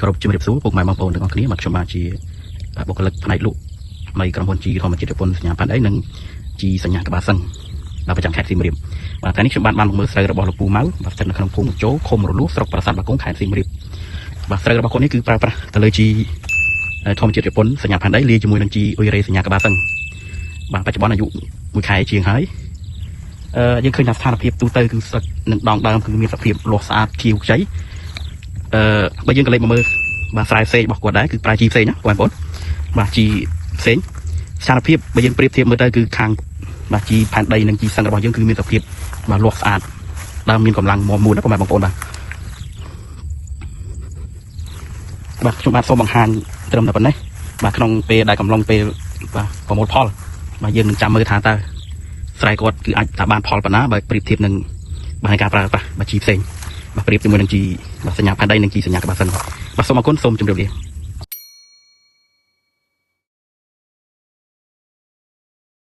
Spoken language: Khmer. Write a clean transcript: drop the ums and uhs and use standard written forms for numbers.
គ្រប់ជំរាបសួរពុកម៉ែបងប្អូនទាំងអស់គ្នាមកខ្ញុំបាទជាបុគ្គលិកផ្នែកលក់នៃក្រុមហ៊ុនជីធម្មជាតិជប៉ុនសញ្ញាផែនដីនិងជីសញ្ញាក្បាលសឹងដល់ប្រចាំខេត្តសៀមរាបបាទថ្ងៃនេះខ្ញុំបានមកមើលស្រូវរបស់លោកពូម៉ៅបាទស្ថិតនៅក្នុងភូមិជោឃុំរលួសស្រុកប្រាសាទបាគងខេត្តសៀមរាបបាទស្រូវរបស់គាត់នេះគឺប្រើប្រាស់ទៅលើជីធម្មជាតិជប៉ុនសញ្ញាផែនដីលាយជាមួយនឹងជីអ៊ុយរ៉េសញ្ញាក្បាលសឹងបាទបច្ចុប្បន្នអាយុ1ខែជាងហើយយើងឃើញថាស្ថានភាពទូទៅគឺស្លឹកនិងដងដើមគឺមានសភាពលាស់ស្អាតខៀវខ្ចីបើយើងក៏លេចមកមើលបាទស្រែផ្សេងរបស់គាត់ដែរគឺប្រើជីផ្សេងណាបងប្អូនបាទជីផ្សេងស្ថានភាពបើយើងប្រៀបធៀបមើលទៅគឺខាងបាទជីផែនដីនិងជីសឹងរបស់យើងគឺមានសភាពបាទលាស់ស្អាតដើមមានកម្លាំងមាំមួនណាបងប្អូនបាទខ្ញុំបាទសូមបង្ហាញត្រឹមតែប៉ុណ្ណេះបាទក្នុងពេលដែលកំឡុងពេលបាទប្រមូលផលបាទយើងនឹងចាំមើលថាតើស្រែគាត់គឺអាចថាបានផលប៉ុណ្ណាបើប្រៀបធៀបនឹងបាទការប្រើប្រាស់បាទជីផ្សេងបាទប្រៀបជាមួយនឹងជីបាទសញ្ញាផែនដីនិងជីសញ្ញាក្បាលសឹងបាទសូមអរគុណសូមជម្រាបលា